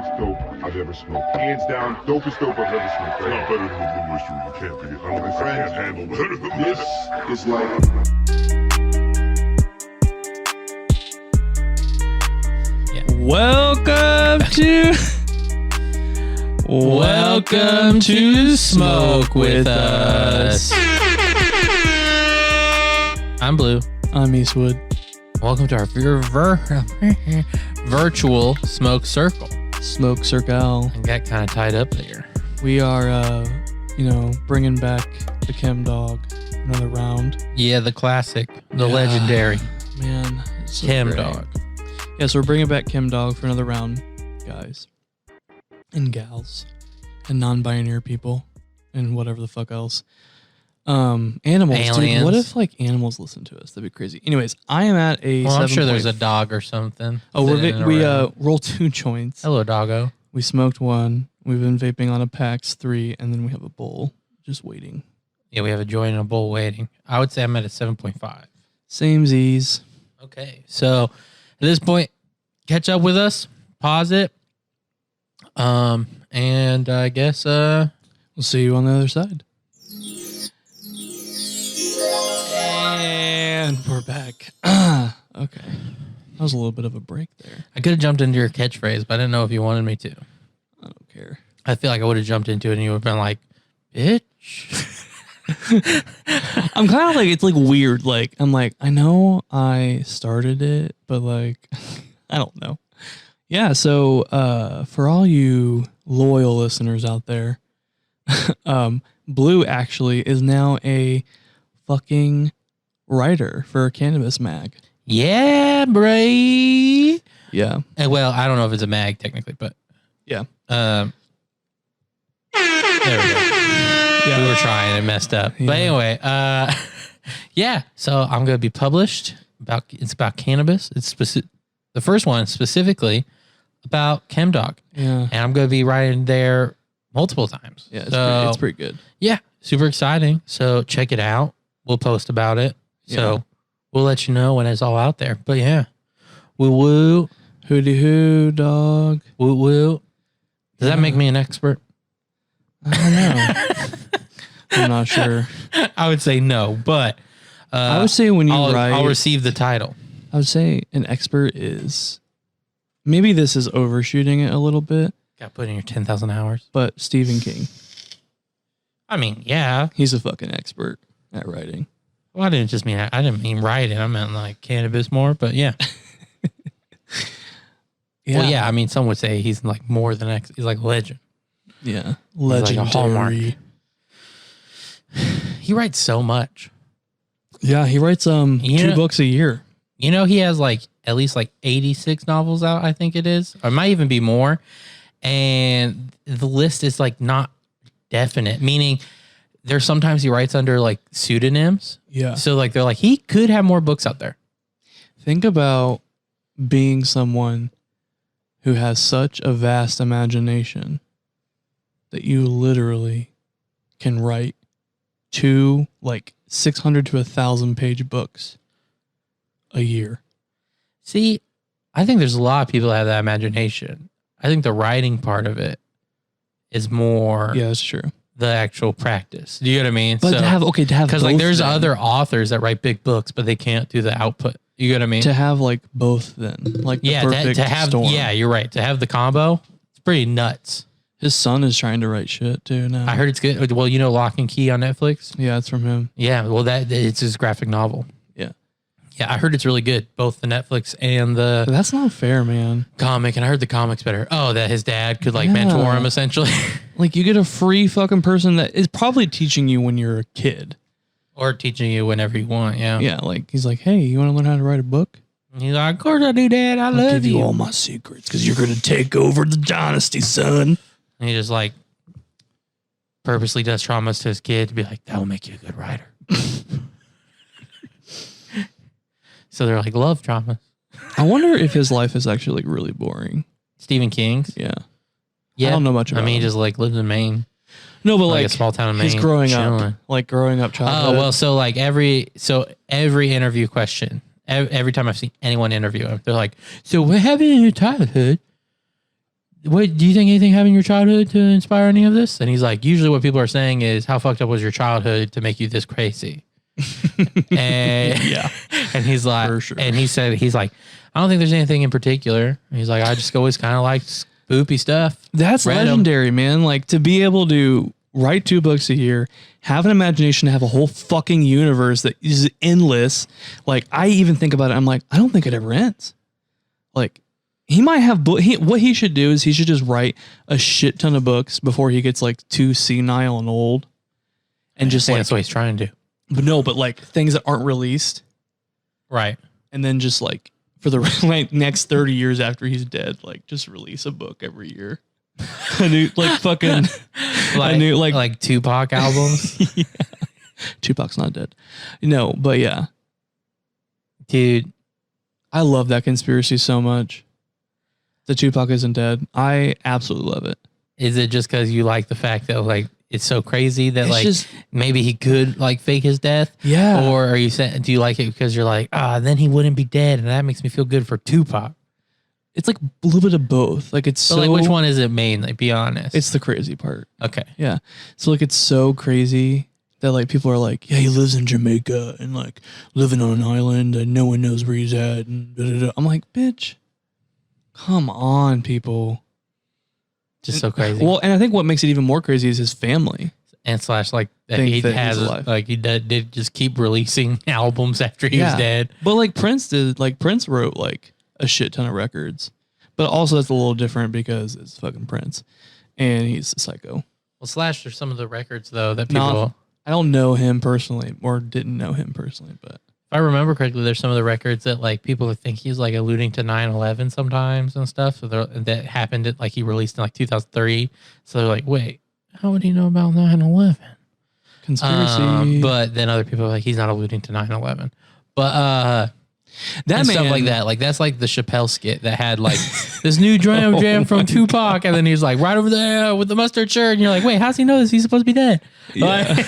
dopest dope I've ever smoked. Hands down, dopest dope I've ever smoked. It's not better than the Blue Oyster. You can't be. I don't think I can't handle better than This this. is like... Welcome to Smoke with Us. I'm Blue. I'm Eastwood. Welcome to our virtual smoke circle. Smoke Circle. I got kind of tied up there. We are, bringing back the Chem Dog another round. Yeah, the classic, the legendary Man, it's so Chem great. Dog. Yeah, so we're bringing back Chem Dog for another round, guys and gals and non-binary people and whatever the fuck else. Animals. Aliens. Dude, what if like animals listen to us? That'd be crazy. Anyways, I am at a. Well, I'm sure 7. there's a dog or something. Oh, sitting we around. rolled 2 joints. Hello, doggo. We smoked 1. We've been vaping on a PAX 3, and then we have a bowl just waiting. Yeah, we have a joint and a bowl waiting. I would say I'm at a 7.5. Same Z's. Okay, so at this point, catch up with us, pause it, and I guess We'll see you on the other side. And we're back. Okay. That was a little bit of a break there. I could have jumped into your catchphrase, but I didn't know if you wanted me to. I don't care. I feel like I would have jumped into it and you would have been like, bitch. I'm kind of like, it's like weird. Like, I'm like, I know I started it, but like, I don't know. Yeah. So, for all you loyal listeners out there, Blue actually is now a fucking writer for Cannabis Mag. Yeah, bray. Yeah. Well, I don't know if it's a mag technically, but Yeah. there we go. Yeah. We were trying and messed up. Yeah. But anyway, yeah. So I'm going to be published it's about cannabis. It's the first one specifically about ChemDog. Yeah. And I'm going to be writing there multiple times. Yeah. So, It's pretty good. yeah, super exciting. So check it out. We'll post about it. So we'll let you know when it's all out there. But yeah, woo woo, Hooty hoo, dog. woo woo. Does that make me an expert? I don't know. I'm not sure. I would say no, but I would say when you write, I'll receive the title. I would say an expert is, maybe this is overshooting it a little bit, Got to put in your 10,000 hours. but Stephen King, I mean, yeah. he's a fucking expert at writing. Well, I didn't mean writing. I meant like cannabis more, but yeah. Well, yeah. I mean, some would say he's like more than he's like a legend. Yeah. like a Hallmark. Legendary. He writes so much. Yeah, he writes 2 books a year. You know, he has like at least like 86 novels out, I think it is. Or it might even be more. And the list is like not definite, meaning there's sometimes he writes under like pseudonyms. Yeah. So like they're like, he could have more books out there. Think about being someone who has such a vast imagination that you literally can write 2 like 600 to 1,000 page books a year. See, I think there's a lot of people that have that imagination. I think the writing part of it is more Yeah, that's true. the actual practice. Do you know what I mean? But to have because like both there's then. other authors that write big books, but they can't do the output. You know what I mean? to have like both then, like the yeah, perfect to have storm. yeah, you're right. To have the combo, it's pretty nuts. His son is trying to write shit too now. I heard it's good. Well, you know, Lock and Key on Netflix. Yeah, it's from him. Yeah, well, it's his graphic novel. Yeah. Yeah, I heard it's really good, both the Netflix and But the that's not fair, man. comic. And I heard the comic's better. Oh, that his dad could like Yeah. mentor him essentially, Like you get a free fucking person that is probably teaching you when you're a kid. or teaching you whenever you want. Yeah. Yeah, like he's like, hey, you want to learn how to write a book? And he's like, of course I do, Dad. I I'll love give you. you all my secrets because you're gonna take over the dynasty, son. And he just like purposely does traumas to his kid to be like, that will make you a good writer. So they're like, love traumas. I wonder if his life is actually like really boring. Stephen King's. Yeah. Yeah. I don't know much about I mean, he him. just like lives in Maine. No, but like like a small town in Maine. he's growing chilling. up, like growing up childhood. Oh, well, so like every interview question, every time I've seen anyone interview him, they're like, so what happened in your childhood what do you think anything happened in your childhood to inspire any of this? And he's like, usually what people are saying is, how fucked up was your childhood to make you this crazy? And Yeah. and he's like, For sure. and he's like, I don't think there's anything in particular. And he's like, I just always kind of like spoopy stuff. That's Random. legendary, man. Like to be able to write 2 books a year, have an imagination to have a whole fucking universe that is endless. Like I even think about it. I'm like, I don't think it ever ends. Like he might have what he should do is he should just write a shit ton of books before he gets like too senile and old. And just like, that's what he's trying to do. but no, but like things that aren't released. Right. And then just like for the like next 30 years after he's dead, like just release a book every year. I knew like fucking Like, I knew like Tupac albums. Yeah. Tupac's not dead. No, but yeah. Dude, I love that conspiracy so much. That Tupac isn't dead. I absolutely love it. is it just because you like the fact that like it's so crazy that It's like just- maybe he could like fake his death? Yeah. Or are you saying, do you like it because you're like, then he wouldn't be dead and that makes me feel good for Tupac? It's like a little bit of both. Like it's So so like which one is it main? Like be honest. It's the crazy part. okay. Yeah. So like it's so crazy that like people are like, yeah, he lives in Jamaica and like living on an island and no one knows where he's at. And da, da, da. I'm like, bitch, come on, people. Just so crazy. Well, and I think what makes it even more crazy is his family. and slash like that Think he that has he's alive. like he did just keep releasing albums after he was dead. But like Prince did, like Prince wrote like a shit ton of records. But also that's a little different because it's fucking Prince and he's a psycho. Well, slash there's some of the records though that Not- people. I don't know him personally or didn't know him personally, but If I remember correctly, there's some of the records that like people think he's like alluding to 9/11 sometimes and stuff. So that happened at like he released in like 2003. So they're like, wait, how would he know about 9/11? conspiracy. But then other people are like, he's not alluding to 9/11. But that and man, stuff like that. Like that's like the Chappelle skit that had like this new jam from Tupac, and then he's like right over there with the mustard shirt, and you're like, wait, how's he know this? He's supposed to be dead. Yeah.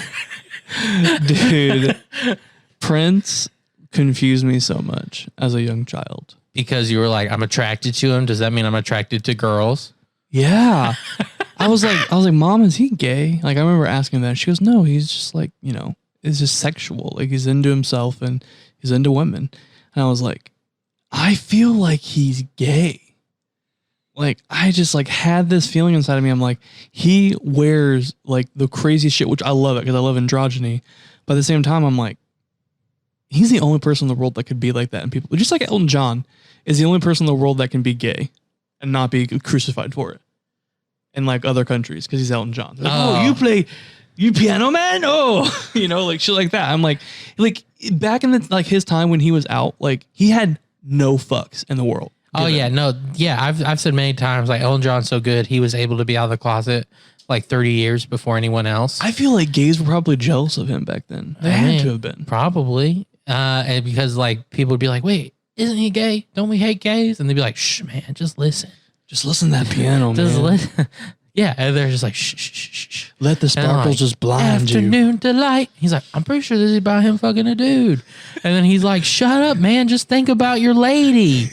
Dude, Prince confused me so much as a young child. Because you were like, I'm attracted to him. Does that mean I'm attracted to girls? Yeah. I was like, Mom, is he gay? Like, I remember asking that. She goes, no, he's just like, you know, it's just sexual. Like, he's into himself and he's into women. And I was like, I feel like he's gay. Like, I just like had this feeling inside of me. I'm like, he wears like the craziest shit, which I love it because I love androgyny. But at the same time, I'm like, he's the only person in the world that could be like that. And people, just like Elton John is the only person in the world that can be gay and not be crucified for it. In like other countries, because he's Elton John. They're like, you piano man? Oh, you know, like shit like that. I'm like back in the, like his time when he was out, like he had no fucks in the world. Oh yeah, no, yeah. I've said many times like Elton John's so good he was able to be out of the closet like 30 years before anyone else. I feel like gays were probably jealous of him back then. They had to have been. Probably, and because like people would be like, wait, isn't he gay? Don't we hate gays? And they'd be like, shh, man, just listen. Just listen to that piano, Just man. listen. Yeah, and they're just like, shh, shh, shh, shh. Let the And I'm sparkles like, just blind you. Afternoon delight. He's like, I'm pretty sure this is about him fucking a dude. And then he's like, shut up, man. Just think about your lady.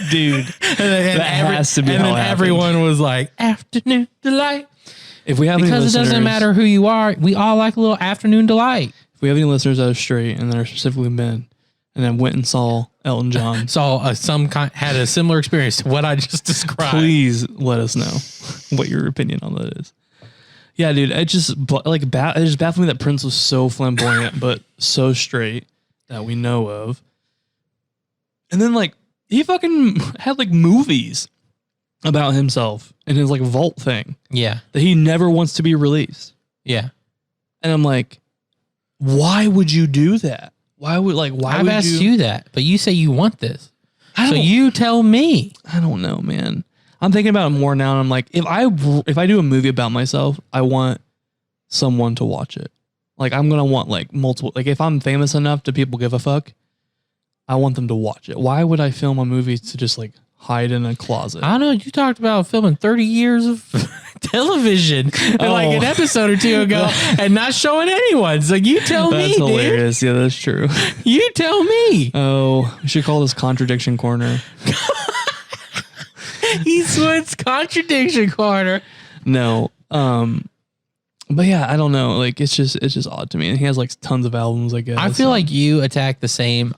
Dude, that has to be And how then it happened. everyone was like, afternoon delight. If we have any Because it doesn't listeners- matter who you are. We all like a little afternoon delight. If we have any listeners that are straight and that are specifically men and then went and saw Elton John, So some kind had a similar experience to what I just described. please let us know what your opinion on that is. Yeah, dude, it just like it just baffled me that Prince was so flamboyant but so straight that we know of. And then like he fucking had like movies about himself and his like vault thing Yeah. that he never wants to be released. Yeah. And I'm like, why would you do that? Why would I've asked you that, but you say you want this. I So don't- you tell me. I don't know, man. I'm thinking about it more now. And I'm like, if I do a movie about myself, I want someone to watch it. Like I'm gonna want like multiple. Like if I'm famous enough to people give a fuck, I want them to watch it. Why would I film a movie to just like hide in a closet? I don't know. You talked about filming 30 years of television like an episode or two ago and not showing anyone. So you tell me, That's dude. hilarious. Yeah, that's true. You tell me. Oh, we should call this contradiction corner. Eastwood's contradiction corner. No. But yeah, I don't know. Like it's just odd to me. And he has like tons of albums, I guess. I feel like you attack the same.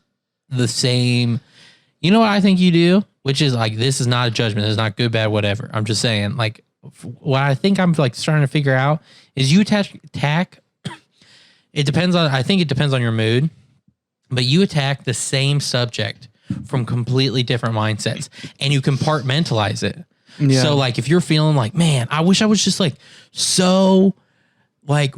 You know what I think you do? Which is like, this is not a judgment. It's not good, bad, whatever. I'm just saying, like, what I think I'm like starting to figure out is you attack. It depends on, I think it depends on your mood, but you attack the same subject from completely different mindsets and you compartmentalize it. Yeah. So like, if you're feeling like, man, I wish I was just like, so like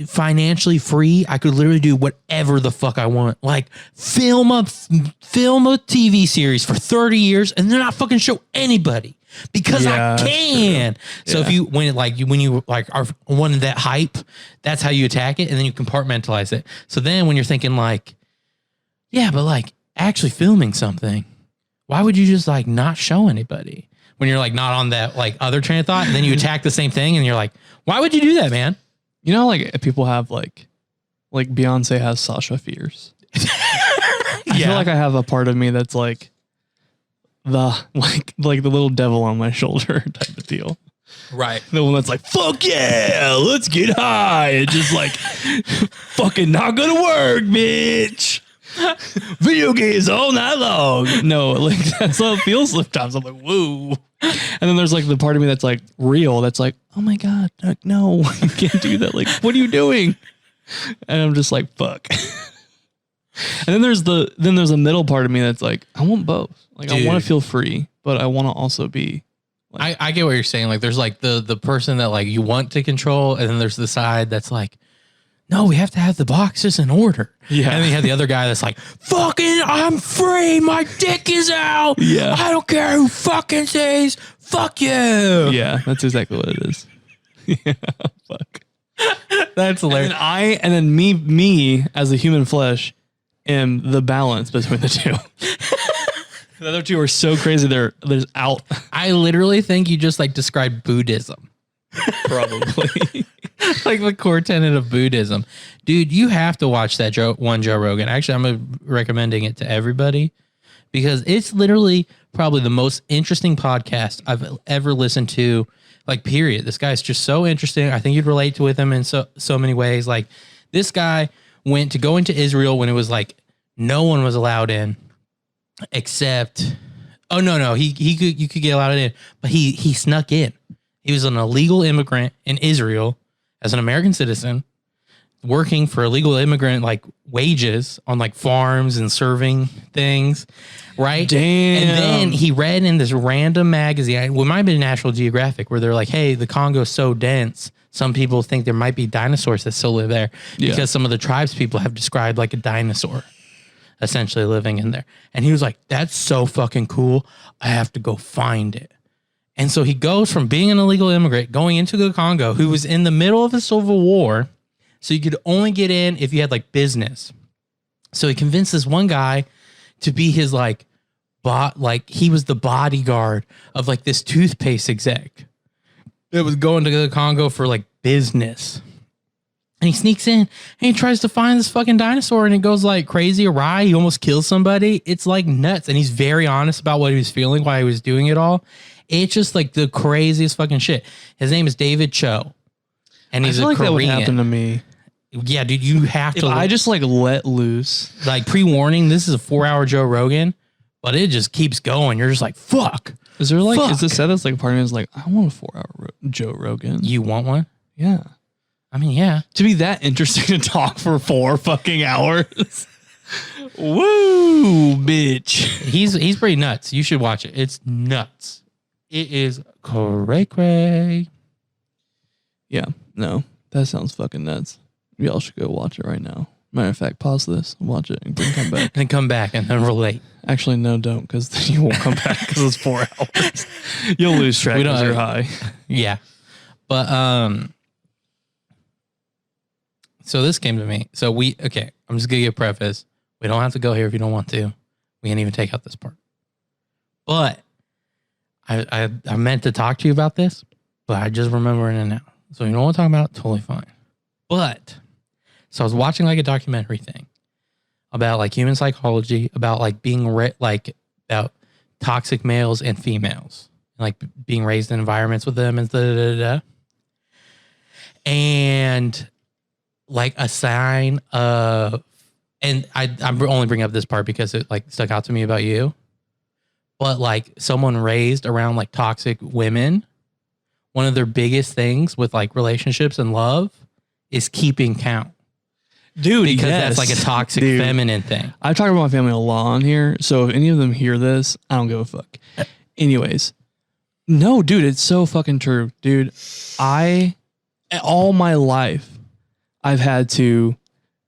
financially free, I could literally do whatever the fuck I want. Like film a TV series for 30 years and then not fucking show anybody because I can. So if you when you are wanting that hype, that's how you attack it, and then you compartmentalize it. So then when you're thinking like, yeah, but like actually filming something, why would you just like not show anybody when you're like not on that like other train of thought, and then you attack the same thing and you're like, why would you do that, man? You know, like people have like Beyonce has Sasha Fierce. I feel like I have a part of me that's like the little devil on my shoulder type of deal. Right. The one that's like, fuck yeah, let's get high. And just like, fucking not gonna work, bitch. Video games all night long. No, like that's how it feels sometimes. I'm like, whoa. And then there's like the part of me that's like real. That's like, oh my God, like, no, you can't do that. Like, what are you doing? And I'm just like, fuck. And then there's a middle part of me that's like, I want both. Like, dude, I want to feel free, but I want to also be. Like, I get what you're saying. Like, there's like the person that like you want to control, and then there's the side that's like, no, we have to have the boxes in order. Yeah. And then you have the other guy that's like, fucking, I'm free. My dick is out. Yeah. I don't care who fucking says, fuck you. Yeah, that's exactly what it is. Yeah, fuck. That's hilarious. And then me as a human flesh am the balance between the two. The other two are so crazy. There's out. I literally think you just like described Buddhism. Probably. Like the core tenet of Buddhism. Dude, you have to watch that Joe Rogan. Actually, I'm recommending it to everybody because it's literally probably the most interesting podcast I've ever listened to, like, period. This guy's just so interesting. I think you'd relate to with him in so many ways. Like, this guy went to go into Israel when it was like no one was allowed in except, you could get allowed in, but he snuck in. He was an illegal immigrant in Israel as an American citizen, working for illegal immigrant like wages on like farms and serving things, right? Damn. And then he read in this random magazine, it might have been National Geographic, where they're like, hey, the Congo's so dense, some people think there might be dinosaurs that still live there because some of the tribes people have described like a dinosaur essentially living in there. And he was like, that's so fucking cool. I have to go find it. And so he goes from being an illegal immigrant going into the Congo, who was in the middle of a civil war. So you could only get in if you had like business. So he convinced this one guy to be his like he was the bodyguard of like this toothpaste exec that was going to the Congo for like business. And he sneaks in and he tries to find this fucking dinosaur and it goes like crazy awry. He almost kills somebody. It's like nuts. And he's very honest about what he was feeling while he was doing it all. It's just like the craziest fucking shit. His name is David Choe. And he's a Korean. That would happen to me. Yeah, dude, you have to. I just like let loose. Like pre-warning, this is a 4-hour Joe Rogan, but it just keeps going. You're just like, fuck. Is there like, is this set that's like part of me is like, I want a 4-hour Joe Rogan. You want one? Yeah. I mean, yeah. To be that interesting to talk for 4 fucking hours. Woo, bitch. He's pretty nuts. You should watch it. It's nuts. It is cray. Yeah, no, that sounds fucking nuts. Y'all should go watch it right now. Matter of fact, pause this, watch it, and then come back. And come back and then relate. Actually, no, don't, because then you won't come back because it's 4 hours. You'll lose track because you're high. Yeah. But, so this came to me. So I'm just going to give a preface. We don't have to go here if you don't want to. We can't even take out this part. But I meant to talk to you about this, but I just remember it now. So you know what I'm talking about? Totally fine. But so I was watching like a documentary thing about like human psychology, about like being about toxic males and females, like being raised in environments with them and da. And like a sign of, and I'm only bringing up this part because it like stuck out to me about you, but like someone raised around like toxic women, one of their biggest things with like relationships and love is keeping count. Dude, Because yes. that's like a toxic Dude. feminine thing. I've talked about my family a lot on here, so if any of them hear this, I don't give a fuck. Anyways, no, dude, it's so fucking true, dude. All my life, I've had to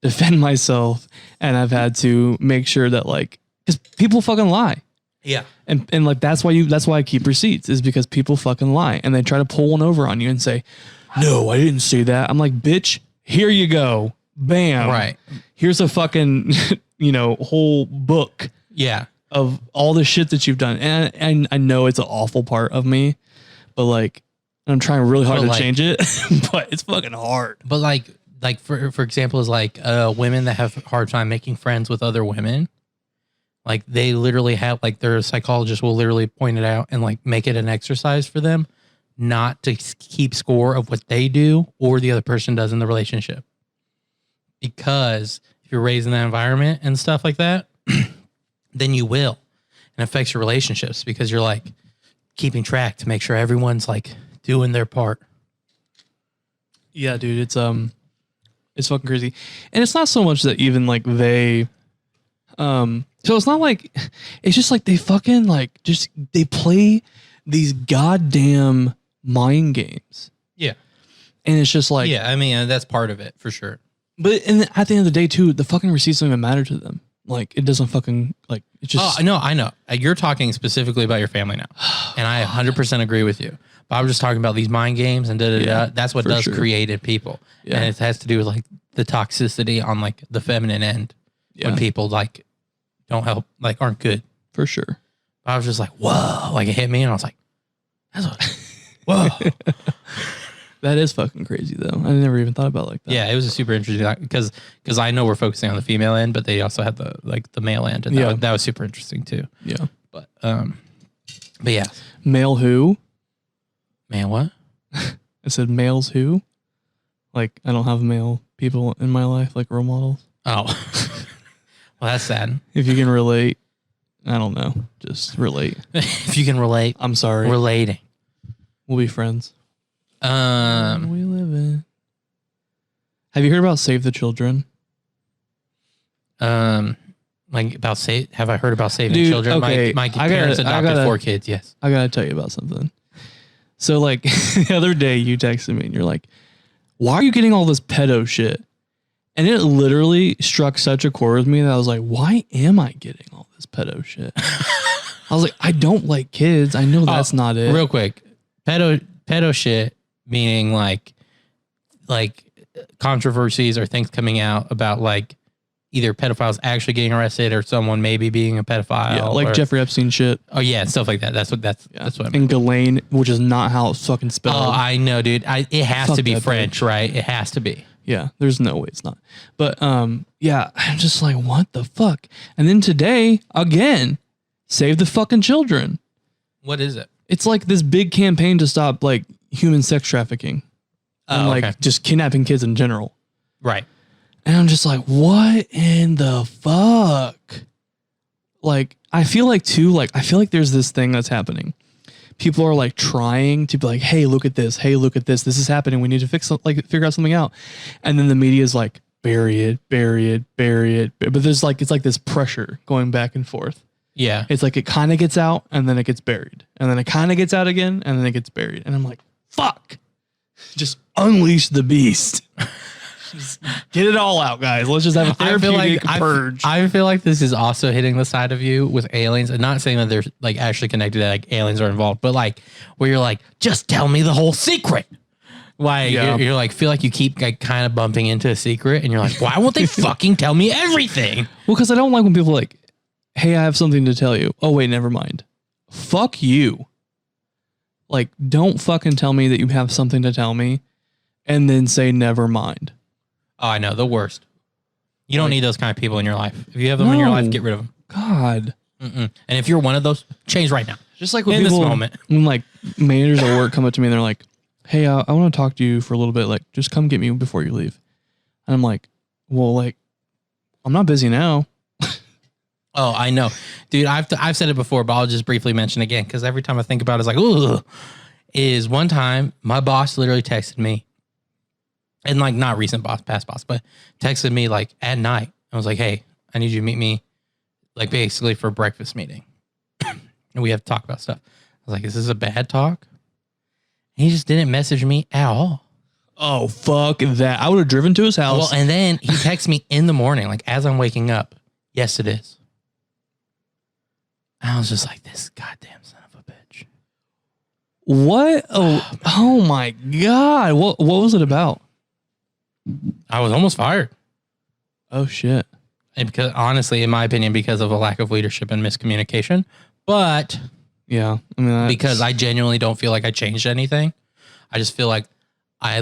defend myself, and I've had to make sure that like, because people fucking lie, Yeah. and like that's why I keep receipts, is because people fucking lie, and they try to pull one over on you and say, no, I didn't say that. I'm like, bitch, here you go. Bam. Right. Here's a fucking, whole book Yeah. of all the shit that you've done. And I know it's an awful part of me, but like, I'm trying really hard But, to like- change it, but it's fucking hard. But like for example, is like women that have a hard time making friends with other women. Like they literally have like their psychologist will literally point it out and like make it an exercise for them not to keep score of what they do or the other person does in the relationship. Because if you're raised in that environment and stuff like that, then you will. And it affects your relationships because you're like keeping track to make sure everyone's like doing their part. Yeah, dude, it's fucking crazy. And it's not so much that even like they, so it's not like, it's just like they fucking like, they play these goddamn mind games. Yeah. And it's just like, Yeah, I mean, that's part of it for sure. But at the end of the day, too, the fucking receipts don't even matter to them. Like, it doesn't fucking, like, it just... Oh, no, I know. You're talking specifically about your family now. And I 100% agree with you. But I'm just talking about these mind games and da-da-da. Yeah, That's what for does sure. create in people. Yeah. And it has to do with, like, the toxicity on, like, the feminine end. Yeah. When people, like, don't help, like, aren't good. For sure. I was just like, whoa. Like, it hit me, and I was like, that's what... Whoa. That is fucking crazy, though. I never even thought about it like that. Yeah, it was a super interesting because I know we're focusing on the female end, but they also had the male end, and Yeah. that was super interesting too. Yeah. But yeah, Male who? man, what? I said males who? Like, I don't have male people in my life, like role models. Oh, well, that's sad. If you can relate, I don't know. Just relate. If you can relate, I'm sorry. relating. We'll be friends. We live in. Have you heard about Save the Children? Like about have I heard about saving Dude, children? okay, My I gotta- parents I adopted gotta- 4 kids. Yes. I gotta tell you about something. So, like, the other day you texted me and you're like, why are you getting all this pedo shit? And it literally struck such a chord with me that I was like, why am I getting all this pedo shit? I was like, I don't like kids. I know that's not it. Real quick, pedo shit meaning like controversies or things coming out about like either pedophiles actually getting arrested or someone maybe being a pedophile. Yeah, like or, Jeffrey Epstein shit. Oh yeah, stuff like that. That's what I mean. And Ghislaine, which is not how it's fucking spelled. Oh, I know, dude. It has Fuck to be that French, bitch. right? It has to be. Yeah, there's no way it's not. But yeah, I'm just like, what the fuck? And then today, again, save the fucking children. What is it? It's like this big campaign to stop like human sex trafficking and Oh, like okay. just kidnapping kids in general. Right. And I'm just like, what in the fuck? Like, I feel like there's this thing that's happening. People are like trying to be like, hey, look at this. Hey, look at this. This is happening. We need to figure out something out. And then the media is like, bury it. But there's like, it's like this pressure going back and forth. Yeah. It's like it kind of gets out and then it gets buried. And then it kind of gets out again and then it gets buried. And I'm like, fuck. Just unleash the beast. Just get it all out, guys. Let's just have a therapeutic purge. I feel like this is also hitting the side of you with aliens, and not saying that they're like actually connected, that like aliens are involved, but like where you're like, just tell me the whole secret. Like Yeah. you're like, feel like you keep like kind of bumping into a secret, and you're like, why won't they fucking tell me everything? Well, because I don't like when people are like, hey, I have something to tell you. Oh, wait, never mind. Fuck you. Like, don't fucking tell me that you have something to tell me and then say never mind. Oh, I know, the worst. You don't need those kind of people in your life. If you have them in your No. life, get rid of them. God. And if you're one of those, change right now. Just like when in people, this moment. when like managers at work come up to me and they're like, "Hey, I want to talk to you for a little bit. Like, just come get me before you leave." And I'm like, "Well, like, I'm not busy now." Oh, I know, dude. I've said it before, but I'll just briefly mention again because every time I think about it, it's like, ooh. Is one time my boss literally texted me, and like not recent boss, past boss, but texted me like at night. I was like, "Hey, I need you to meet me, like basically for a breakfast meeting, and we have to talk about stuff." I was like, "Is this a bad talk?" And he just didn't message me at all. Oh, fuck that! I would have driven to his house. Well, and then he texts me in the morning, like as I'm waking up. Yes, it is. I was just like, this goddamn son of a bitch. What? Oh my God! What was it about? I was almost fired. Oh shit! And because honestly, in my opinion, because of a lack of leadership and miscommunication, but Yeah, I mean, because I genuinely don't feel like I changed anything. I just feel like I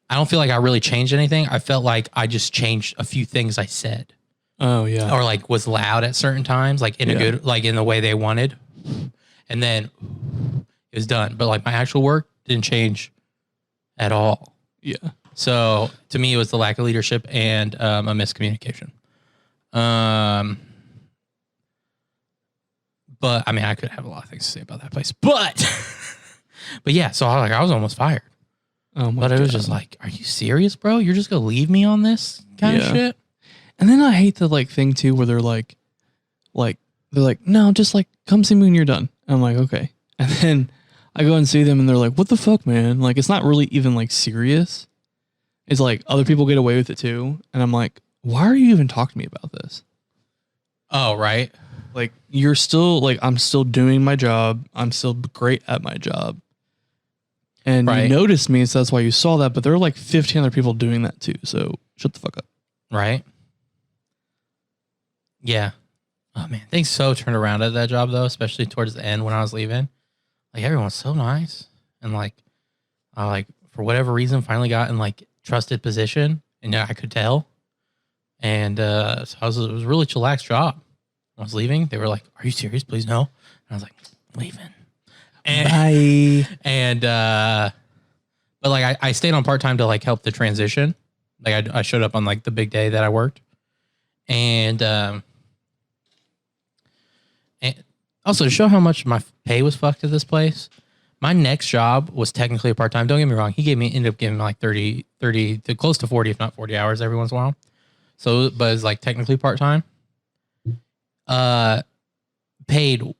don't feel like I really changed anything. I felt like I just changed a few things I said. Oh yeah. Or like was loud at certain times, like in a good, like in the way they wanted. And then it was done. But like my actual work didn't change at all. Yeah. So to me, it was the lack of leadership and a miscommunication. But I mean, I could have a lot of things to say about that place. But yeah, so I was almost fired. Oh my But it was God. just like, are you serious, bro? You're just gonna leave me on this kind of shit? And then I hate the like thing too, where they're like, no, just like come see me when you're done. I'm like, okay. And then I go and see them and they're like, what the fuck, man? Like, it's not really even like serious. It's like other people get away with it too. And I'm like, why are you even talking to me about this? Oh, right. Like, you're still like, I'm still doing my job. I'm still great at my job. And you noticed me, so that's why you saw that. But there were like 15 other people doing that too. So shut the fuck up. Right. Yeah. Oh man, things so turned around at that job though, especially towards the end when I was leaving. Like everyone's so nice, and like I like for whatever reason finally got in like trusted position, and I could tell. And so it was a really chillax job. I was leaving. They were like, "Are you serious? Please no." And I was like, "Leaving." And, Bye. And but like I stayed on part time to like help the transition. Like I showed up on like the big day that I worked, and also to show how much my pay was fucked at this place, my next job was technically a part time. Don't get me wrong. He ended up giving me like 30 to close to 40, if not 40 hours every once in a while. So, but it's like technically part time. Paid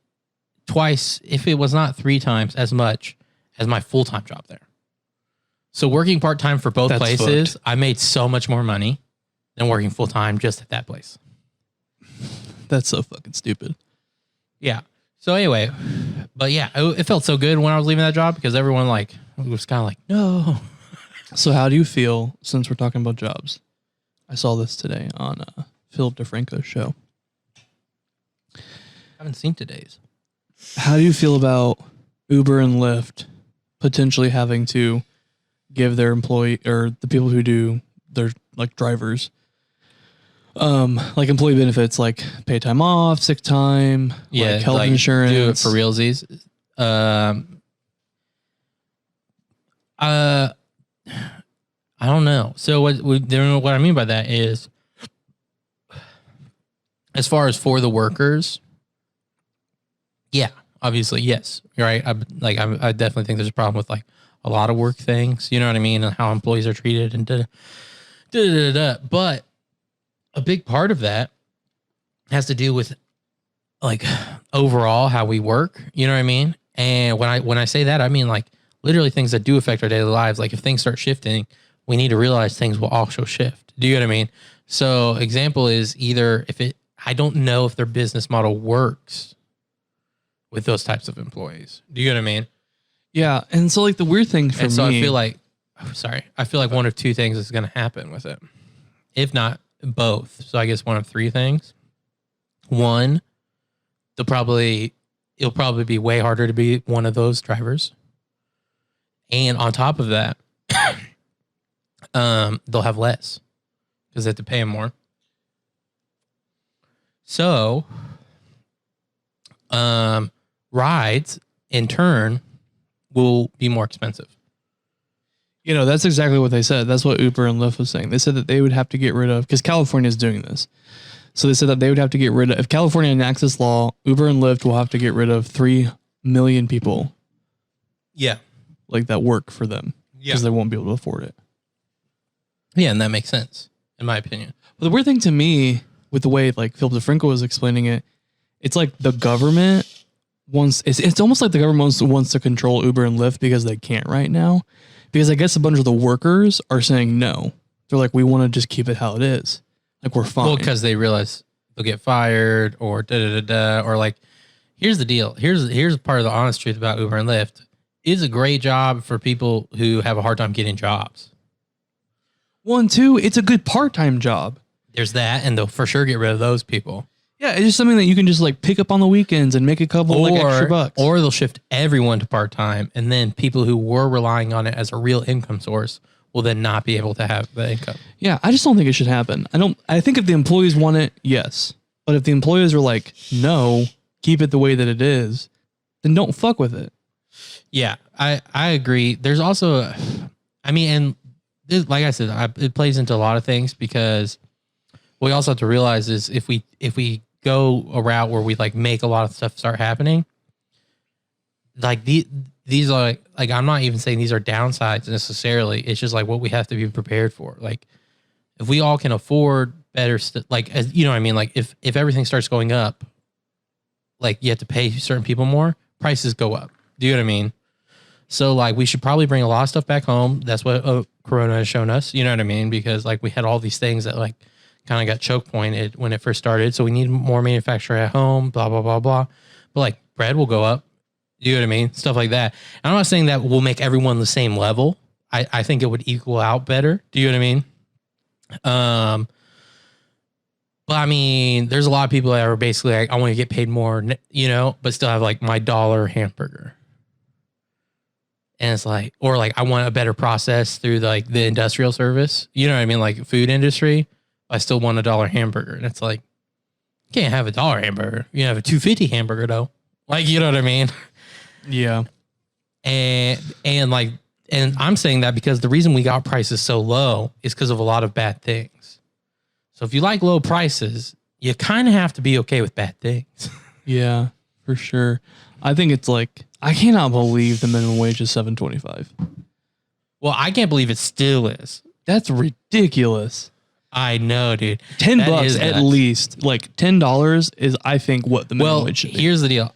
twice, if it was not 3 times as much as my full time job there. So working part time for both places, I made so much more money than working full time just at that place. That's so fucking stupid. Yeah. So anyway, but yeah, it felt so good when I was leaving that job because everyone like was kind of like, no. So how do you feel, since we're talking about jobs? I saw this today on Philip DeFranco's show. I haven't seen today's. How do you feel about Uber and Lyft potentially having to give their employee or the people who do their like drivers like employee benefits, like pay time off, sick time, like health insurance, do it for realsies. I don't know. So what I mean by that is, as far as for the workers, yeah, obviously yes, you're right. I definitely think there's a problem with like a lot of work things. You know what I mean, and how employees are treated and But a big part of that has to do with like overall how we work, you know what I mean? And when I say that, I mean like literally things that do affect our daily lives. Like if things start shifting, we need to realize things will also shift. Do you know what I mean? So example is either I don't know if their business model works with those types of employees. Do you know what I mean? Yeah. And so like the weird thing for me, I feel like one of two things is going to happen with it. If not both. So I guess one of 3 things. One, it'll probably be way harder to be one of those drivers. And on top of that, they'll have less because they have to pay them more. So, rides in turn will be more expensive. You know, that's exactly what they said. That's what Uber and Lyft was saying. They said that they would have to get rid of, because California is doing this. So they said that they would have to get rid of, if California enacts this law, Uber and Lyft will have to get rid of 3 million people. Yeah. Like that work for them. Yeah. Because they won't be able to afford it. Yeah, and that makes sense, in my opinion. But the weird thing to me, with the way like Philip DeFranco was explaining it, it's like the government wants, it's almost like the government wants to control Uber and Lyft because they can't right now. Because I guess a bunch of the workers are saying no. They're like, we want to just keep it how it is. Like, we're fine. Well, because they realize they'll get fired or or like, here's the deal. Here's part of the honest truth about Uber and Lyft. It's a great job for people who have a hard time getting jobs. 1, 2, it's a good part-time job. There's that, and they'll for sure get rid of those people. Yeah, it's just something that you can just like pick up on the weekends and make a couple like extra bucks. Or they'll shift everyone to part-time, and then people who were relying on it as a real income source will then not be able to have the income. Yeah, I just don't think it should happen. I think if the employees want it, yes. But if the employees are like, no, keep it the way that it is, then don't fuck with it. Yeah, I agree. There's also, I mean, and this, like I said, it plays into a lot of things because what we also have to realize is if we go a route where we like make a lot of stuff start happening, like these are like I'm not even saying these are downsides necessarily. It's just like what we have to be prepared for. Like if we all can afford better like as you know what I mean, like if everything starts going up, like you have to pay certain people more, prices go up. Do you know what I mean? So like we should probably bring a lot of stuff back home. That's what Corona has shown us. You know what I mean? Because like we had all these things that like kind of got choke pointed when it first started. So we need more manufacturing at home, blah, blah, blah, blah. But like bread will go up. You know what I mean? Stuff like that. I'm not saying that will make everyone the same level. I think it would equal out better. Do you know what I mean? But I mean, there's a lot of people that are basically like, I want to get paid more, you know, but still have like my $1 hamburger. And it's like, or like, I want a better process through the industrial service. You know what I mean? Like food industry. I still want $1 hamburger. And it's like, you can't have $1 hamburger. You have a $2.50 hamburger though. Like, you know what I mean? Yeah. And I'm saying that because the reason we got prices so low is because of a lot of bad things. So if you like low prices, you kind of have to be okay with bad things. Yeah, for sure. I think it's like, I cannot believe the minimum wage is $7.25. Well, I can't believe it still is. That's ridiculous. I know, dude. $10 at least. Like $10 is, I think, what the minimum wage should be. Here's the deal.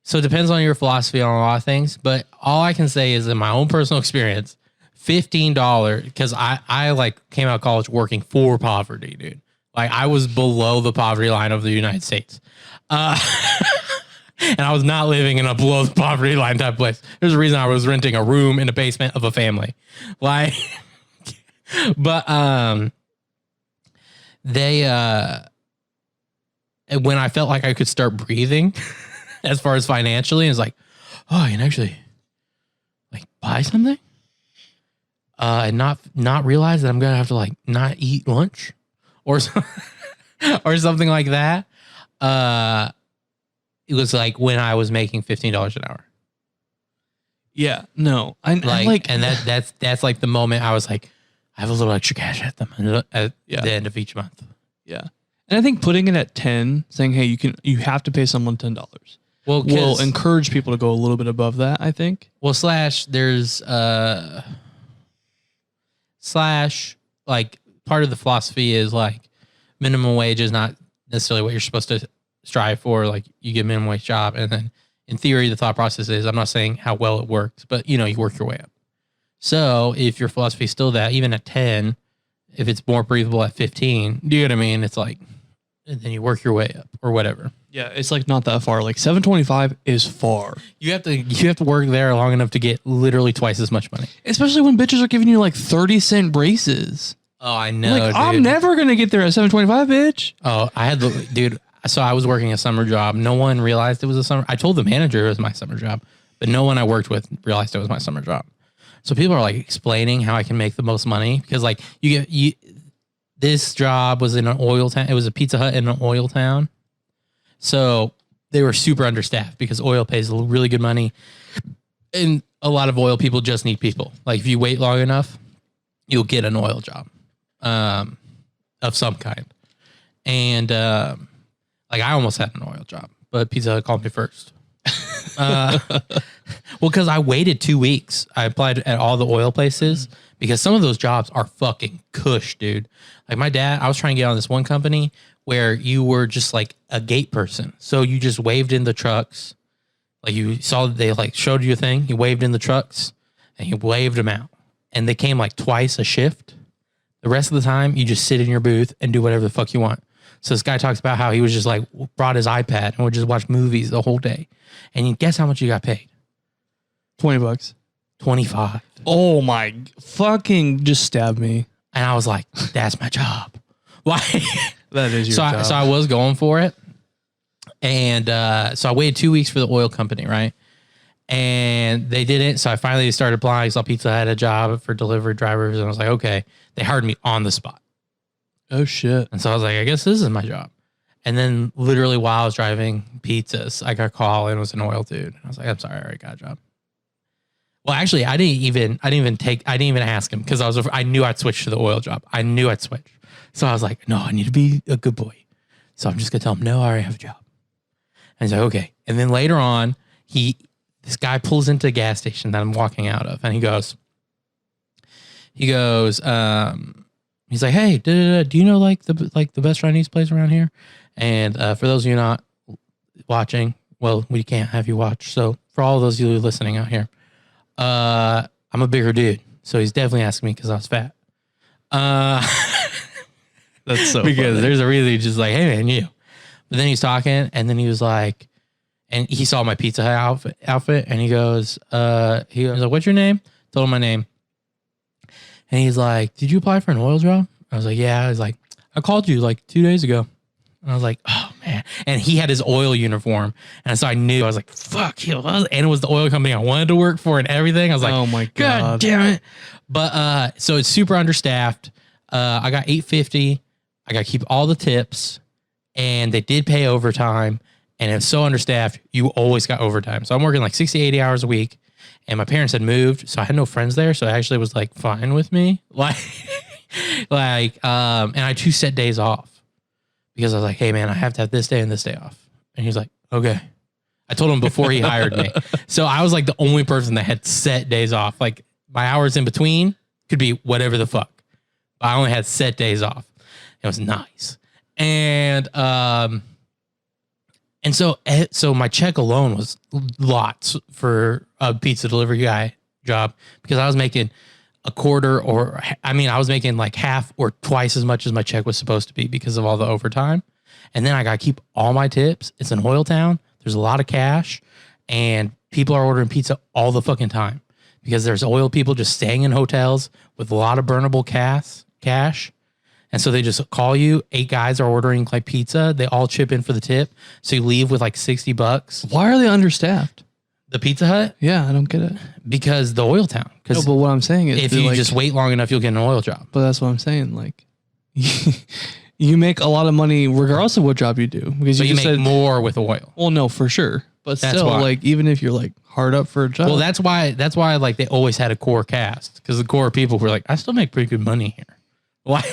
So it depends on your philosophy on a lot of things, but all I can say is in my own personal experience, $15, because I like came out of college working for poverty, dude. Like I was below the poverty line of the United States. And I was not living in a below the poverty line type place. There's a reason I was renting a room in the basement of a family. Like, but they when I felt like I could start breathing as far as financially, it's like, oh, I can actually like buy something and not realize that I'm gonna have to like not eat lunch or or something like that. It was like when I was making $15 an hour. Yeah, no, I like, and that's like the moment I was like, I have a little extra cash at the end of each month. Yeah, and I think putting it at 10, saying, hey, you have to pay someone $10. Will encourage people to go a little bit above that, I think. Well, there's like part of the philosophy is like minimum wage is not necessarily what you're supposed to strive for. Like you get a minimum wage job, and then in theory, the thought process is, I'm not saying how well it works, but you work your way up. So if your philosophy is still that, even at 10, if it's more breathable at 15, do you know what I mean? It's like, and then you work your way up or whatever. Yeah, it's like not that far. Like $7.25 is far. You have to work there long enough to get literally twice as much money. Especially when bitches are giving you like 30-cent braces. Oh, I know. Like, dude. I'm never gonna get there at $7.25, bitch. Oh, I had dude. So I was working a summer job. No one realized it was a summer. I told the manager it was my summer job, but no one I worked with realized it was my summer job. So people are like explaining how I can make the most money because like this job was in an oil town. It was a Pizza Hut in an oil town. So they were super understaffed because oil pays really good money. And a lot of oil people just need people. Like if you wait long enough, you'll get an oil job of some kind. And like I almost had an oil job, but Pizza Hut called me first. Well, because I waited 2 weeks. I applied at all the oil places because some of those jobs are fucking cush, dude. Like my dad, I was trying to get on this one company where you were just like a gate person. So you just waved in the trucks. Like you saw that they like showed you a thing. You waved in the trucks and you waved them out. And they came like twice a shift. The rest of the time, you just sit in your booth and do whatever the fuck you want. So this guy talks about how he was just like brought his iPad and would just watch movies the whole day. And you guess how much you got paid? $20. 25. Oh my fucking just stab me. And I was like, that's my job. Why? That is your job. So I was going for it. And so I waited 2 weeks for the oil company, right? And they didn't. So I finally started applying. I saw Pizza Hut had a job for delivery drivers. And I was like, okay. They hired me on the spot. Oh, shit. And so I was like, I guess this is my job. And then literally while I was driving pizzas, I got a call and it was an oil dude. And I was like, I'm sorry, I already got a job. Well, actually, I didn't even ask him because I knew I'd switch to the oil job. I knew I'd switch. So I was like, no, I need to be a good boy. So I'm just going to tell him, no, I already have a job. And he's like, okay. And then later on, this guy pulls into a gas station that I'm walking out of. And he goes, he's like, hey, do you know like the best Chinese place around here? And for those of you not watching, well, we can't have you watch. So for all those of you listening out here, I'm a bigger dude. So he's definitely asking me because I was fat. That's so because funny. there's a reason just like, hey man, you. But then he's talking and then he was like, and he saw my Pizza Hut outfit and he goes, like, what's your name? Told him my name. And he's like, did you apply for an oil job? I was like, yeah. I was like, I called you like 2 days ago. And I was like, oh man. And he had his oil uniform. And so I knew, I was like, fuck you. And it was the oil company I wanted to work for and everything. I was like, oh my God damn it. But so it's super understaffed. I got $8.50. I got to keep all the tips. And they did pay overtime. And it's so understaffed, you always got overtime. So I'm working like 60, 80 hours a week. And my parents had moved, so I had no friends there. So it actually was like fine with me. And I had 2 set days off because I was like, hey man, I have to have this day and this day off. And he was like, okay. I told him before he hired me. So I was like the only person that had set days off. Like my hours in between could be whatever the fuck. But I only had set days off. It was nice. And so my check alone was lots for a pizza delivery guy job because I was making a quarter I was making like half or twice as much as my check was supposed to be because of all the overtime. And then I got to keep all my tips. It's an oil town. There's a lot of cash and people are ordering pizza all the fucking time because there's oil people just staying in hotels with a lot of burnable cash. And so they just call you. 8 guys are ordering like pizza. They all chip in for the tip. So you leave with like $60. Why are they understaffed? The Pizza Hut? Yeah, I don't get it. Because the oil town. No, but what I'm saying is if you just wait long enough, you'll get an oil job. But that's what I'm saying. Like, you make a lot of money regardless of what job you do. Because you make more with oil. Well, no, for sure. But That's still, why. like, even if you're like hard up for a job. Well, that's why like they always had a core cast because the core people were like, I still make pretty good money here. Why?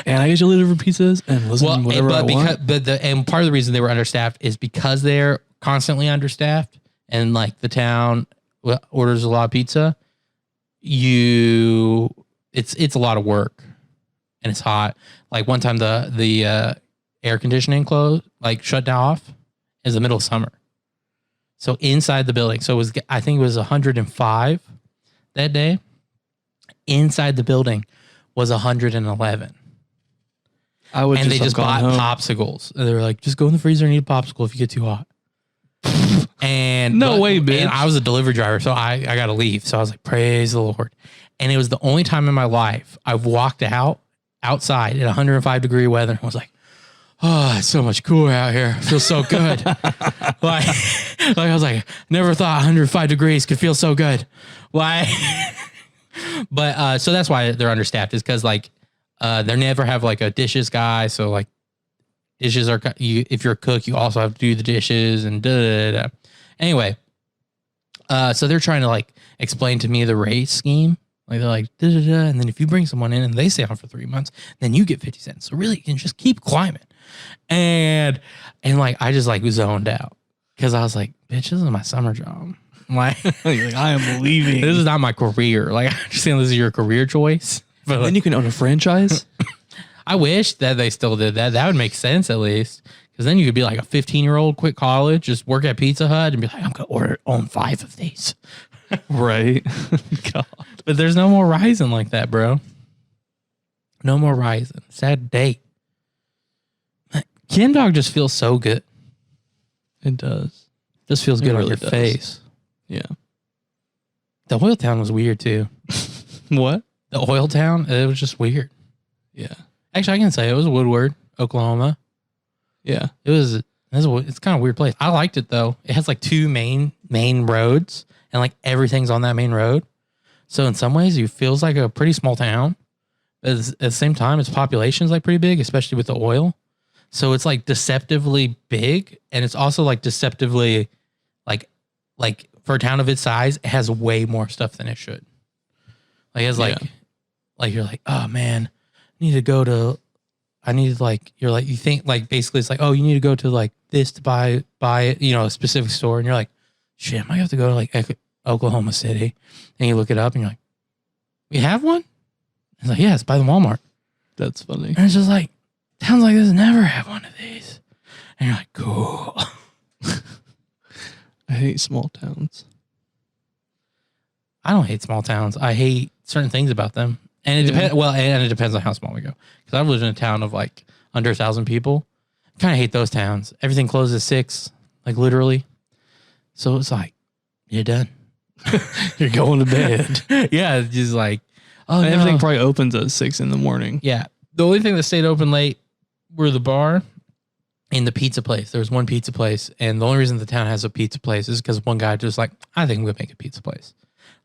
And I usually deliver pizzas and listen to whatever I want. And part of the reason they were understaffed is because they're constantly understaffed and like the town orders a lot of pizza. It's a lot of work and it's hot. Like one time the air conditioning shut down off in the middle of summer. So inside the building, I think it was 105 that day. Inside the building was 111. And they just bought popsicles. And they were like, just go in the freezer and eat a popsicle if you get too hot. And no way, bitch. And I was a delivery driver, so I got to leave. So I was like, praise the Lord. And it was the only time in my life I've walked outside at 105-degree weather and was like, oh, it's so much cooler out here. It feels so good. like I was like, never thought 105 degrees could feel so good. Why? But so that's why they're understaffed is because like They never have like a dishes guy. So like dishes are, if you're a cook, you also have to do the dishes and da. Anyway, so they're trying to like explain to me the rate scheme. Like they're like, da, and then if you bring someone in and they stay on for 3 months, then you get 50 cents. So really you can just keep climbing. And like, I just like zoned out because I was like, bitch, this is my summer job. Like, I am leaving. This is not my career. Like, I understand this is your career choice. But then you can own a franchise. I wish that they still did that. That would make sense at least. Because then you could be like a 15-year-old, quit college, just work at Pizza Hut and be like, I'm going to own 5 of these. Right. God. But there's no more Ryzen like that, bro. No more Ryzen. Sad day. Ken Dog just feels so good. It does. Just feels good on really your does. face. Yeah. The Oil Town was weird too. What? The Oil Town, it was just weird. Yeah. Actually, I can say it was Woodward, Oklahoma. Yeah. It's kind of a weird place. I liked it though. It has like 2 main roads and like everything's on that main road. So in some ways it feels like a pretty small town. But at the same time, its population is like pretty big, especially with the oil. So it's like deceptively big. And it's also like deceptively like for a town of its size, it has way more stuff than it should. Like it's like you're like, oh man, I need to go to, you think like basically it's like, oh, you need to go to like this to buy a specific store. And you're like, shit, I might have to go to like Oklahoma City. And you look it up and you're like, we have one? It's like, yeah, it's by the Walmart. That's funny. And it's just like, towns like this never have one of these. And you're like, cool. I hate small towns. I don't hate small towns. I hate certain things about them. And it depends. Well, and it depends on how small we go. Because I've lived in a town of like under 1,000 people. I kind of hate those towns. Everything closes at 6, like literally. So it's like, you're done. You're going to bed. Yeah, it's just like, oh, And no. everything probably opens at 6 a.m. Yeah. The only thing that stayed open late were the bar and the pizza place. There was one pizza place. And the only reason the town has a pizza place is because one guy just like, I think we'll make a pizza place.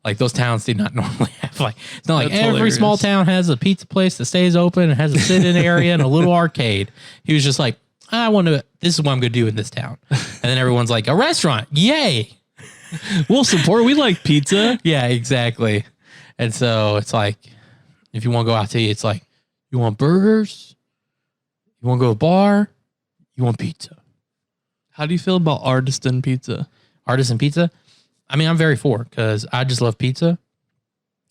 Like those towns do not normally have like, it's not like That's every hilarious. small town has a pizza place that stays open and has a sit-in area and a little arcade. He was just like, this is what I'm going to do in this town. And then everyone's like, a restaurant. Yay. We'll support. We like pizza. Yeah, exactly. And so it's like, if you want to go out to eat, it's like, you want burgers? You want to go to a bar? You want pizza? How do you feel about artisan pizza? Artisan pizza? I mean, I'm very for because I just love pizza.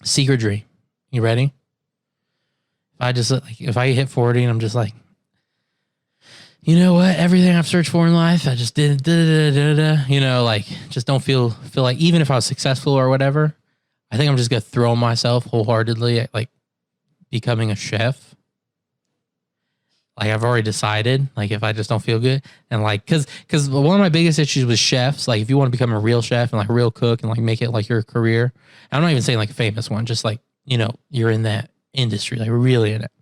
Secret dream. You ready? If I hit 40 and I'm just like, you know what? Everything I've searched for in life, I just did. You know, like just don't feel like even if I was successful or whatever, I think I'm just gonna throw myself wholeheartedly at like becoming a chef. Like I've already decided, like if I just don't feel good and like, cause one of my biggest issues with chefs, like if you want to become a real chef and like a real cook and like make it like your career, I'm not even saying like a famous one, just like, you know, you're in that industry, like really in it.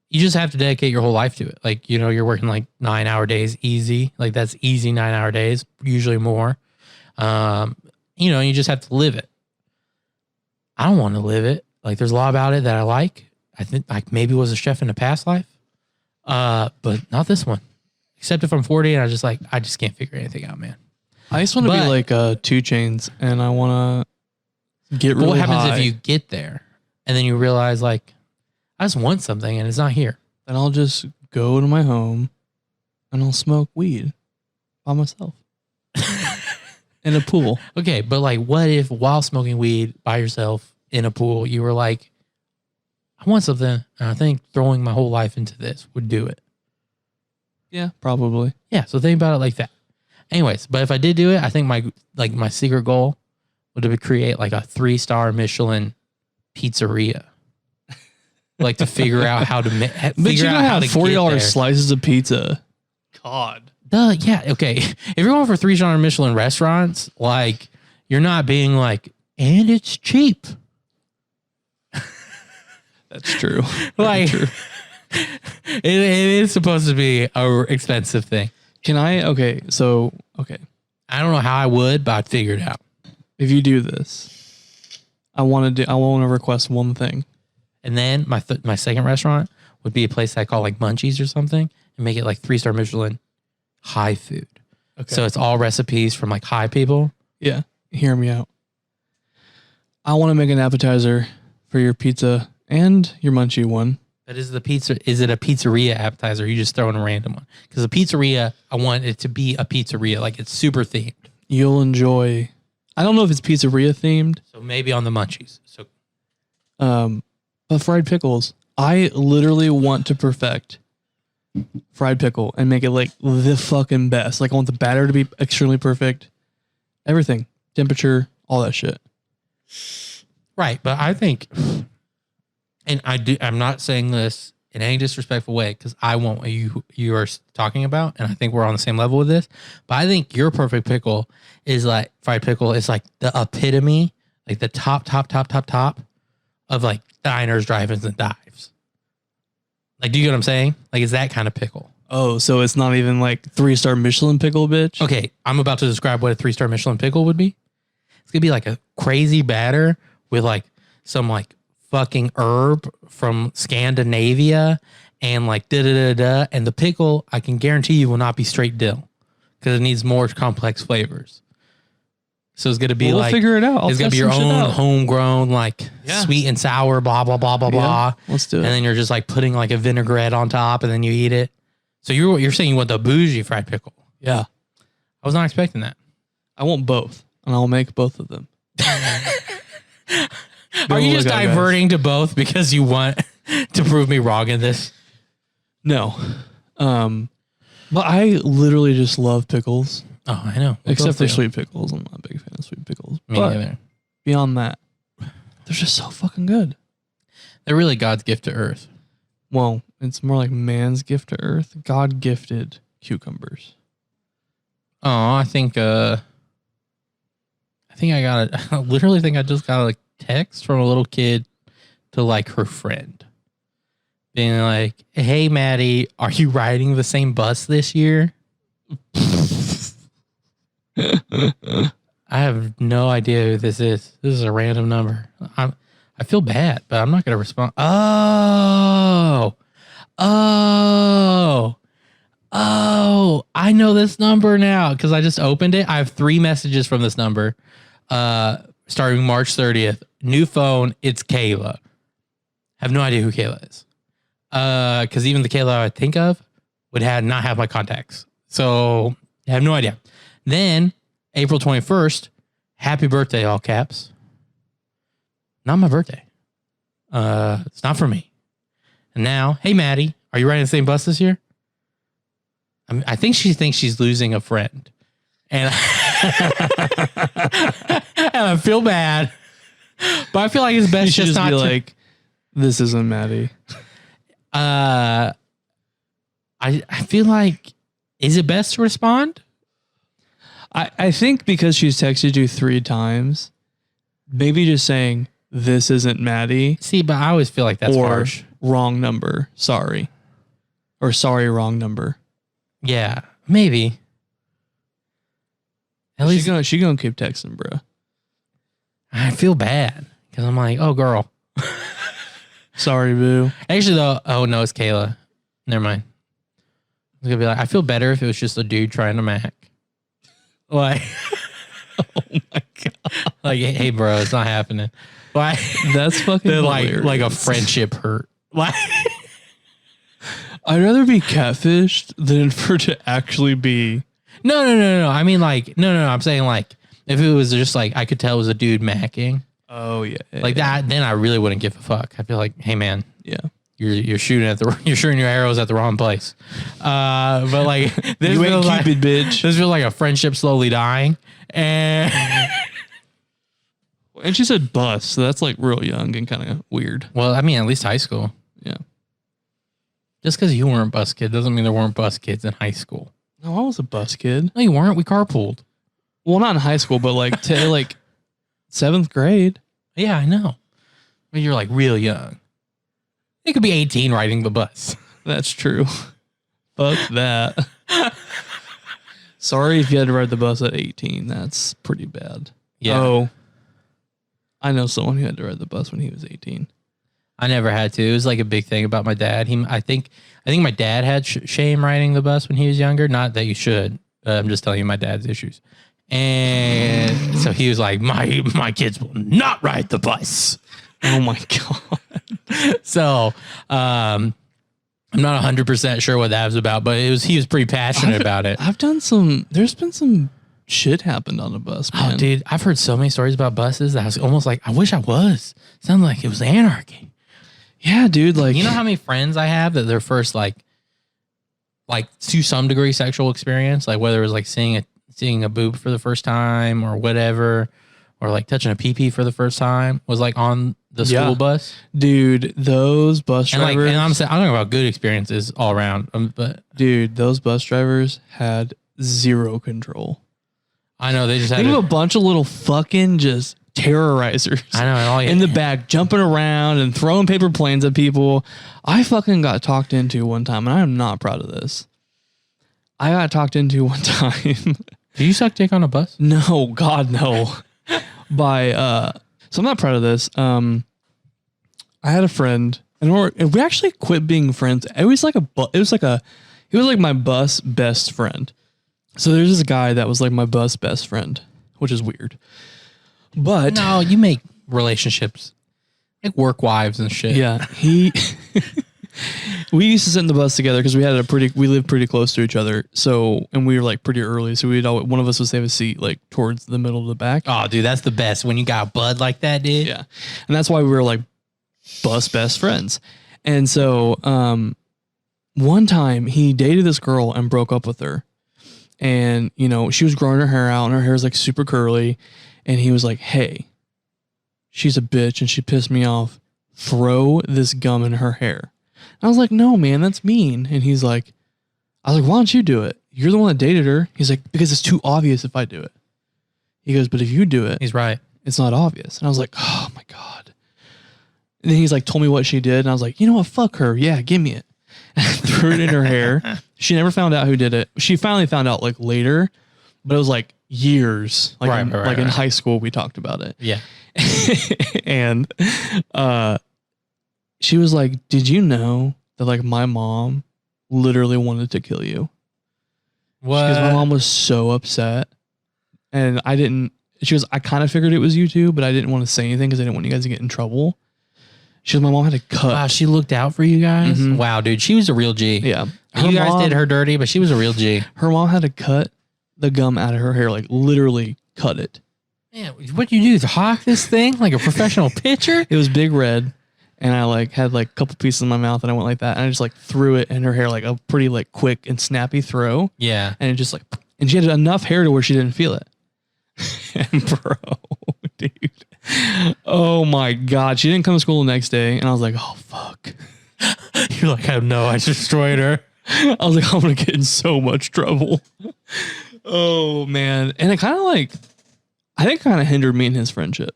You just have to dedicate your whole life to it. Like, you know, you're working like 9-hour days, easy. Like that's easy 9-hour days, usually more. You know, you just have to live it. I don't want to live it. Like there's a lot about it that I like. I think like maybe was a chef in a past life. But not this one. Except if I'm 40 and I just can't figure anything out, man. I just want to be like 2 Chainz and I want to get really what happens high. if you get there and then you realize like, I just want something and it's not here? Then I'll just go to my home and I'll smoke weed by myself in a pool. Okay, but like what if while smoking weed by yourself in a pool, you were like, I want something and I think throwing my whole life into this would do it. Yeah, probably. Yeah, so think about it like that. Anyways, but if I did do it, I think my secret goal would be create like a 3-star Michelin pizzeria. Like to figure out how to But you gotta have $40 slices of pizza. God. Duh, yeah, okay. If you're going for 3-star Michelin restaurants, like you're not being like, and it's cheap. That's true. Like true. It is supposed to be a expensive thing. Can I? Okay. I don't know how I would, but I'd figure it out. If you do this, I want to request one thing. And then my second restaurant would be a place I call like Munchies or something, and make it like 3-star Michelin high food. Okay. So it's all recipes from like high people. Yeah. Hear me out. I want to make an appetizer for your pizza and your munchie one. But is it a pizzeria appetizer? Or you just throw in a random one? Because a pizzeria, I want it to be a pizzeria, like it's super themed. You'll enjoy. I don't know if it's pizzeria themed. So maybe on the Munchies. So, but fried pickles. I literally want to perfect fried pickle and make it like the fucking best. Like I want the batter to be extremely perfect. Everything, temperature, all that shit. right, but I think, and I'm not saying this in any disrespectful way because I want what you are talking about, and I think we're on the same level with this. But I think your perfect pickle is like fried pickle is like the epitome, like the top of like diners, drive-ins, and dives. Like, do you get what I'm saying? Like, it's that kind of pickle. Oh, so it's not even like 3-star Michelin pickle, bitch. Okay, I'm about to describe what a 3-star Michelin pickle would be. It's gonna be like a crazy batter with like some like fucking herb from Scandinavia and like da. And the pickle, I can guarantee you, will not be straight dill because it needs more complex flavors. So it's gonna be we'll like figure it out. It's gonna be your own homegrown like sweet and sour blah blah blah blah blah. Let's do it. And then you're just like putting like a vinaigrette on top, and then you eat it. So you're saying you want the bougie fried pickle? Yeah, I was not expecting that. I want both, and I'll make both of them. Are you just diverting to both because you want to prove me wrong in this? No, but I literally just love pickles. Oh, I know. Except for sweet pickles. I'm not a big fan of sweet pickles. Me neither. Beyond that, they're just so fucking good. They're really God's gift to earth. Well, it's more like man's gift to earth. God gifted cucumbers. Oh, I literally think I just got a text from a little kid to like her friend being like, "Hey, Maddie, are you riding the same bus this year?" I have no idea who this is. This is a random number. I feel bad, but I'm not going to respond. Oh, I know this number now because I just opened it. I have 3 messages from this number starting March 30th. New phone. It's Kayla. Have no idea who Kayla is. Because even the Kayla I think of would not have my contacts. So I have no idea. Then April 21st, happy birthday, all caps. Not my birthday. It's not for me. And now, hey, Maddie, are you riding the same bus this year? I think she thinks she's losing a friend. And, and I feel bad. But I feel like it's best just not to. Like, this isn't Maddie. I feel like, is it best to respond? I think because she's texted you 3 times, maybe just saying, this isn't Maddie. See, but I always feel like that's or harsh. Wrong number. Sorry. Or sorry, wrong number. Yeah, maybe. At least she's gonna keep texting, bro. I feel bad because I'm like, oh, girl. Sorry, boo. Actually, though, oh, no, it's Kayla. Never mind. I was going to be like, I feel better if it was just a dude trying to Mac. Like, oh my God. Like, hey, bro, it's not happening. Like, that's fucking hilarious. Like a friendship hurt. Like, I'd rather be catfished than for to actually be. No. I mean, like, no. I'm saying, like, if it was just like, I could tell it was a dude macking. Oh, yeah. Like that, then I really wouldn't give a fuck. I'd be like, hey, man. Yeah. You're shooting your arrows at the wrong place. But like this you ain't feels Cupid, bitch. This feels like a friendship slowly dying. And she said bus, so that's like real young and kind of weird. Well, I mean, at least high school. Yeah. Just because you weren't a bus kid doesn't mean there weren't bus kids in high school. No, I was a bus kid. No, you weren't. We carpooled. Well, not in high school, but like to like 7th grade. Yeah, I know. But you're like real young. It could be 18 riding the bus. That's true. Fuck that. Sorry if you had to ride the bus at 18. That's pretty bad. Yeah. Oh, I know someone who had to ride the bus when he was 18. I never had to. It was like a big thing about my dad. I think my dad had shame riding the bus when he was younger. Not that you should. I'm just telling you my dad's issues. And so he was like, my kids will not ride the bus. Oh my God. So, I'm not 100% sure what that was about, but he was pretty passionate about it. There's been some shit happened on the bus, man. Oh, dude, I've heard so many stories about buses that I was almost like, I wish I was. Sounded like it was anarchy. Yeah, dude. Like, You know how many friends I have that their first like to some degree sexual experience, like whether it was like seeing a boob for the first time or whatever, or like touching a pee-pee for the first time was like on the school bus. Dude, those bus drivers. And I'm talking about good experiences all around. But dude, those bus drivers had zero control. I know they just had Think of a bunch of little fucking just terrorizers. I know, and all in the back, jumping around and throwing paper planes at people. I fucking got talked into one time, and I am not proud of this. I got talked into one time. Did you suck dick on a bus? No, God, no. So I'm not proud of this. I had a friend, and we actually quit being friends. He was like my bus best friend. So there's this guy that was like my bus best friend, which is weird. But no, you make relationships like work wives and shit. Yeah, we used to sit in the bus together because we lived pretty close to each other. So, and we were like pretty early. So one of us would have a seat like towards the middle of the back. Oh, dude, that's the best when you got a bud like that, dude. Yeah. And that's why we were like bus best friends. And so, one time he dated this girl and broke up with her. And, you know, she was growing her hair out and her hair was like super curly. And he was like, hey, she's a bitch and she pissed me off. Throw this gum in her hair. And I was like, no, man, that's mean. And I was like, why don't you do it? You're the one that dated her. He's like, because it's too obvious if I do it. He goes, but if you do it, he's right. It's not obvious. And I was like, oh my God. And then he's like, told me what she did. And I was like, you know what? Fuck her. Yeah, give me it. And I threw it in her hair. She never found out who did it. She finally found out like later, but it was like years. Like, in high school, we talked about it. Yeah. And she was like, did you know that like my mom literally wanted to kill you? What? Because my mom was so upset. And I kind of figured it was you two, but I didn't want to say anything because I didn't want you guys to get in trouble. She goes, my mom had to cut. Wow, she looked out for you guys? Mm-hmm. Wow, dude, she was a real G. Yeah. You guys did her dirty, but she was a real G. Her mom had to cut the gum out of her hair, like literally cut it. Man, what'd you do? Hawk this thing like a professional pitcher? It was big red. And I like had like a couple pieces in my mouth and I went like that. And I just like threw it in her hair, like a pretty like quick and snappy throw. Yeah. And it just like, and she had enough hair to where she didn't feel it. And bro, dude. Oh my God. She didn't come to school the next day. And I was like, oh fuck. You're like, I know, I destroyed her. I was like, I'm going to get in so much trouble. Oh man. And it kind of like, I think kind of hindered me in his friendship.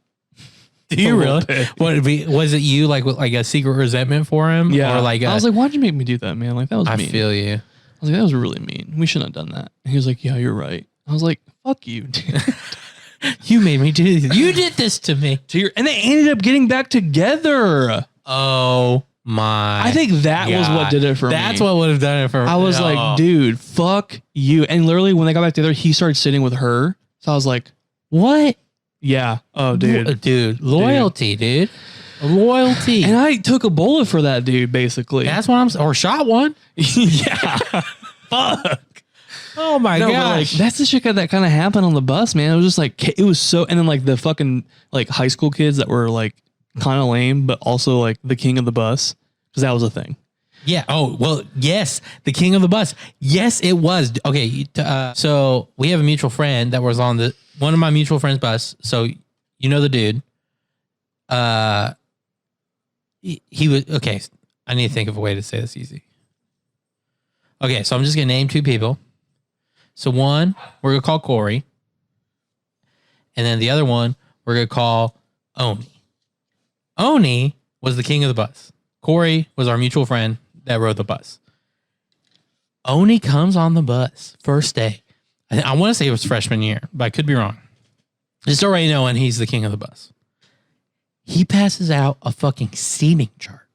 Do you really? What was it? You like a secret resentment for him? Yeah. Or like I was like, why'd you make me do that, man? Like that was mean. I feel you. I was like, that was really mean. We shouldn't have done that. And he was like, yeah, you're right. I was like, fuck you, dude. You made me do this. You did this to me. And they ended up getting back together. Oh my! I think that was what did it for me. That's what would have done it for me. I was like, dude, fuck you. And literally, when they got back together, he started sitting with her. So I was like, what? Yeah. Oh, dude. Loyalty, dude. Loyalty. And I took a bullet for that dude, basically. That's what I'm saying. Or shot one. Yeah. Fuck. Oh my gosh. Like, that's the shit that kind of happened on the bus, man. It was just like, it was so, and then like the fucking like high school kids that were like kind of lame, but also like the king of the bus, because that was a thing. Yeah. Oh, well, yes. The king of the bus. Yes, it was. Okay. So we have a mutual friend that was on one of my mutual friends' bus. So you know the dude. He was, okay. I need to think of a way to say this easy. Okay. So I'm just going to name two people. So one, we're going to call Corey. And then the other one, we're going to call Oni. Oni was the king of the bus. Corey was our mutual friend that rode the bus. Oni comes on the bus first day. I want to say it was freshman year, but I could be wrong. Just already knowing he's the king of the bus. He passes out a fucking seating chart.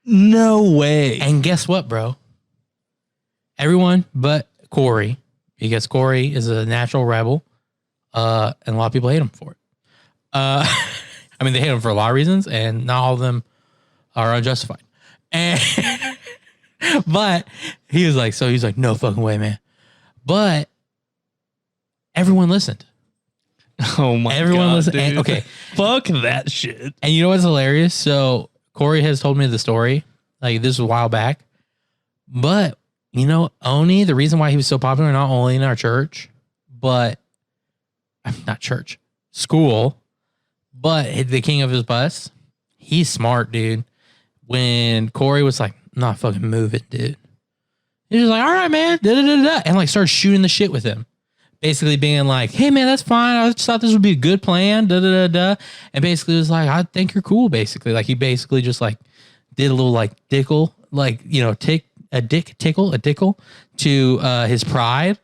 No way. And guess what, bro? Everyone but Corey, because Corey is a natural rebel, and a lot of people hate him for it. I mean, they hate him for a lot of reasons, and not all of them are unjustified. And but he's like, no fucking way, man. But everyone listened. Oh my god. Everyone listened. Dude. And, okay. Fuck that shit. And you know what's hilarious? So Corey has told me the story. Like, this was a while back. But, you know, Oni, the reason why he was so popular, not only in our church, but not church, school, but the king of his bus, he's smart, dude. When Corey was like, I'm not fucking moving, dude. He was like, all right, man. Da, da, da, da, and like started shooting the shit with him. Basically being like, hey, man, that's fine. I just thought this would be a good plan. Da, da, da, da. And basically was like, I think you're cool, basically. Like, he basically just like did a little like dickle, like, you know, tickle to his pride.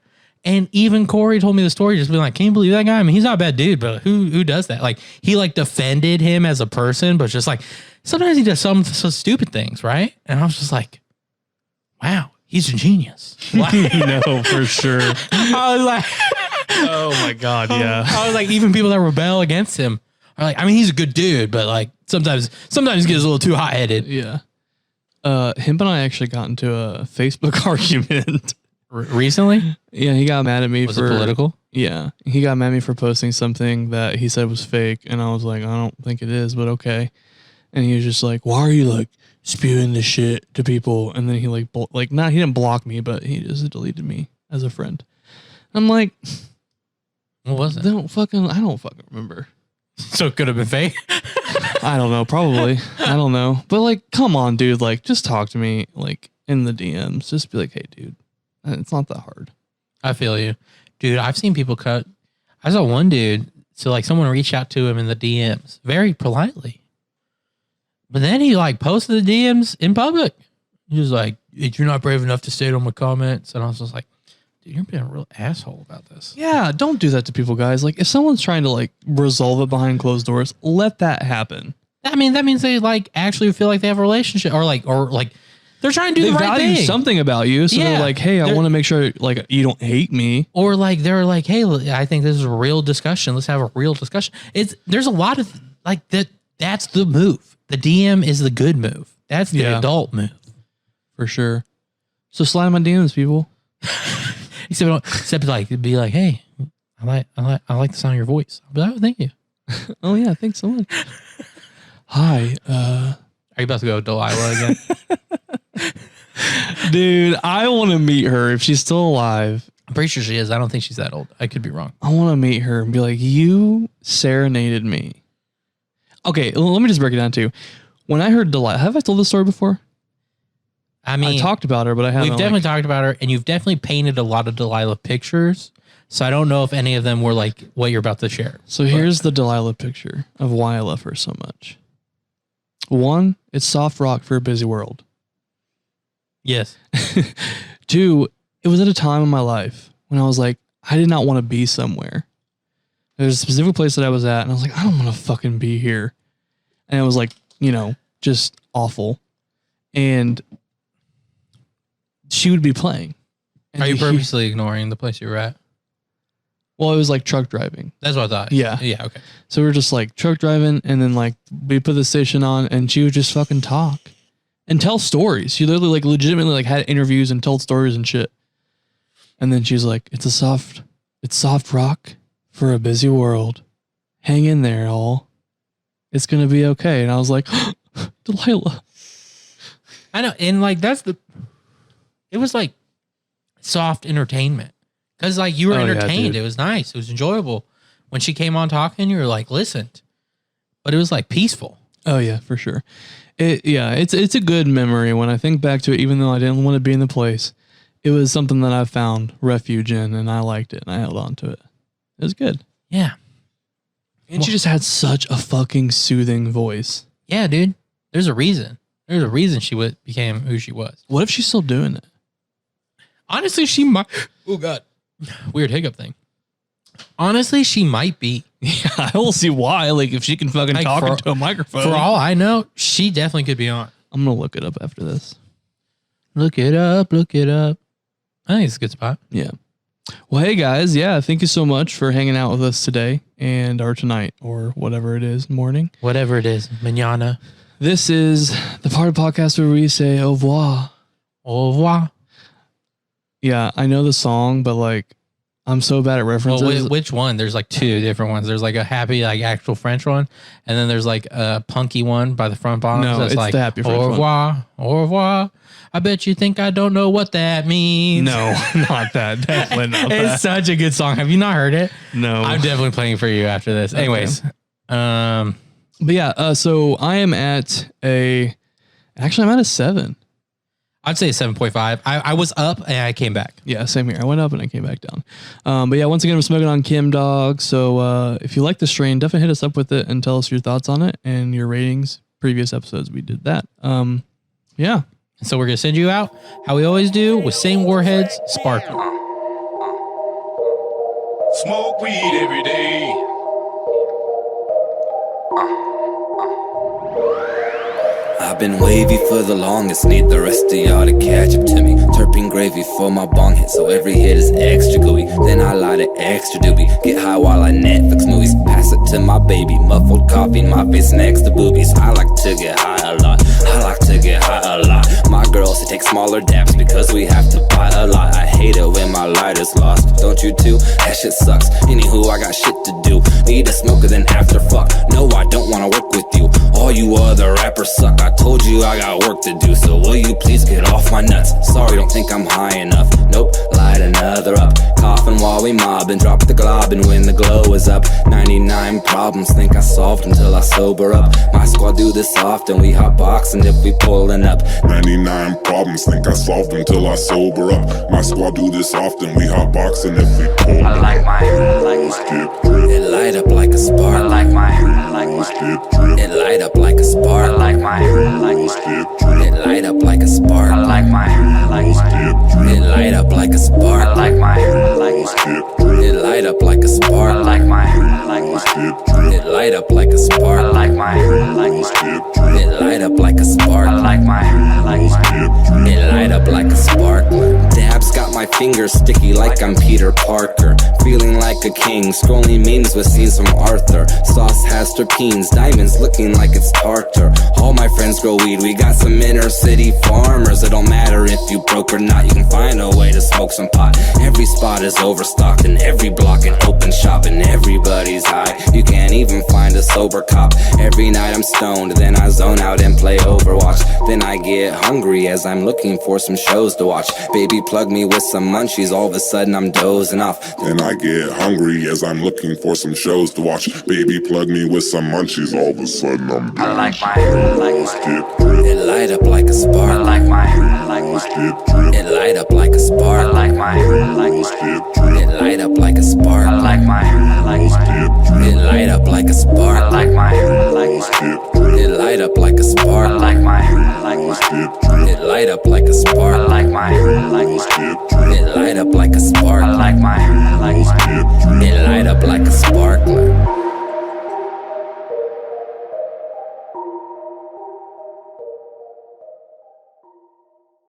And even Corey told me the story, just being like, can you believe that guy? I mean, he's not a bad dude, but who does that? Like, he like defended him as a person, but just like, sometimes he does some stupid things, right? And I was just like, wow, he's a genius. Like, No, for sure. I was like, Oh my god, yeah. I was like, even people that rebel against him are like, I mean, he's a good dude, but like sometimes he gets a little too hot headed. Yeah. Him and I actually got into a Facebook argument. Recently? Yeah, he got mad at me Was for it political? Yeah, he got mad at me for posting something that he said was fake, and I was like, I don't think it is, but okay. And he was just like, why are you like spewing this shit to people? And then he like he didn't block me, but he just deleted me as a friend. I'm like, What was it? I don't fucking remember. So it could have been fake. I don't know, probably. I don't know. But like, come on, dude, like just talk to me like in the DMs. Just be like, hey, dude, it's not that hard. I feel you. Dude, I've seen people cut. I saw one dude, so like someone reached out to him in the DMs very politely. But then he like posted the DMs in public. He was like, you're not brave enough to state on my comments. And I was just like, dude, you're being a real asshole about this. Yeah, don't do that to people, guys. Like, if someone's trying to like resolve it behind closed doors, let that happen. I mean, that means they like actually feel like they have a relationship or like they're trying to do They the right value thing. something about you, so Yeah. they're like, hey, I want to make sure like you don't hate me. Or like they're like, hey, I think this is a real discussion. Let's have a real discussion. There's a lot of like that. That's the move. The DM is the good move. That's the adult move. For sure. So slide my DMs, people. Except like be like, hey, I like the sound of your voice. I'll be like, oh, thank you. Oh yeah, thanks so much. Hi, Are you about to go Delilah again? dude. I want to meet her if she's still alive. I'm pretty sure she is. I don't think she's that old. I could be wrong. I want to meet her and be like, you serenaded me. Okay, let me just break it down too. When I heard Delilah, have I told this story before? I mean, I talked about her, but I haven't. We've definitely talked about her, and you've definitely painted a lot of Delilah pictures. So I don't know if any of them were like what you're about to share. So here's the Delilah picture of why I love her so much. One, it's soft rock for a busy world. Yes. Two, it was at a time in my life when I was like, I did not want to be somewhere. There's a specific place that I was at, and I was like, I don't want to fucking be here. And it was like, you know, just awful. And she would be playing. And Are you purposely ignoring the place you were at? Well, it was like truck driving. That's what I thought. Yeah. Yeah. Okay. So we were just like truck driving, and then like we put the station on, and she would just fucking talk and tell stories. She literally like legitimately like had interviews and told stories and shit. And then she's like, it's soft rock for a busy world. Hang in there, all. It's gonna be okay. And I was like, Delilah. I know, and like it was like soft entertainment because like you were entertained. Yeah, it was nice. It was enjoyable. When she came on talking, you were like, listened, but it was like peaceful. Oh yeah, for sure. It's a good memory when I think back to it. Even though I didn't want to be in the place, it was something that I found refuge in, and I liked it, and I held on to it. It was good. Yeah. And she just had such a fucking soothing voice. Yeah, dude. There's a reason. There's a reason she became who she was. What if she's still doing it? Honestly, she might. Oh God, weird hiccup thing. Honestly, she might be. Yeah, I will see why. Like, if she can fucking Like, talk for- into a microphone. For all I know, she definitely could be on. I'm going to look it up after this. Look it up. Look it up. I think it's a good spot. Yeah. Well, hey, guys. Yeah, thank you so much for hanging out with us today or tonight or whatever it is, morning. Whatever it is. Manana. This is the part of the podcast where we say au revoir. Au revoir. Yeah, I know the song, but like, I'm so bad at references. Well, which one? There's like two different ones. There's like a happy, like actual French one, and then there's like a punky one by the front bottom. No, that's it's like, the happy French au revoir, au revoir. I bet you think I don't know what that means. No, not that. Definitely not that. It's such a good song. Have you not heard it? No. I'm definitely playing for you after this. Anyways, But yeah, so I am at I'm at a 7. I'd say 7.5. I was up and I came back. Yeah, same here. I went up and I came back down. But yeah, once again, we're smoking on Kim Dog. So if you like the strain, definitely hit us up with it and tell us your thoughts on it and your ratings. Previous episodes, we did that. Yeah. So we're going to send you out how we always do with same warheads, sparkle. Smoke weed every day. I've been wavy for the longest, need the rest of y'all to catch up to me. Terpene gravy for my bong hit, so every hit is extra gooey. Then I light it extra doobie, get high while I Netflix movies. Pass it to my baby, muffled coffee, my face next to boobies. I like to get high a lot, I like to get high a lot. My girls to take smaller dabs because we have to buy a lot. I hate it when my lighter's lost, don't you too? That shit sucks, anywho I got shit to do. Need a smoker then after fuck, no I don't wanna work with you. All you other rappers suck, I told you I got work to do, so will you please get off my nuts? Sorry, don't think I'm high enough. Nope, light another up. Coughing while we mob and drop the glob, and when the glow is up, 99 problems think I solved until I sober up. My squad do this often, we hot boxing if we pulling up. 99 problems, think I solved until I sober up. My squad do this often, we hot boxing if we pull I like my hair, it light up like a spark. I like my hair, it light up like a spark. I like my hair, it light up like a spark. I like my hair, it light up like a spark. I like my hair, it light up like a spark. I like my hair, it light up like a spark. I like my hair, it light up like a spark. I like my hair, it light up like a spark. Dabs got my fingers sticky like I'm Peter Parker. Feeling like a king, scrolling memes with scenes from Arthur. Sauce has terpenes, diamonds looking like it's tartar. All my friends grow weed, we got some inner city farmers. It don't matter if you broke or not, you can find a way to smoke some pot. Every spot is overstocked and every block an open shop, and everybody's high, you can't even find a sober cop. Every night I'm stoned, then I zone out and play Overwatch. Then I get hungry as I'm looking for some shows to watch. Baby plug me with some munchies, all of a sudden I'm dozing off. Then I get hungry as I'm looking for some shows to watch. Baby plug me with some munchies, all of a sudden I'm I like my hair, drip. it light up like a spark. I like my hair, it light up like a spark. I like my hair, it light up like a spark. I like my hair, it light up like a spark. I like my hair, it light up like a spark. I like my hair, it light up like a spark. I like my hair, it light up like a spark. I like my hair.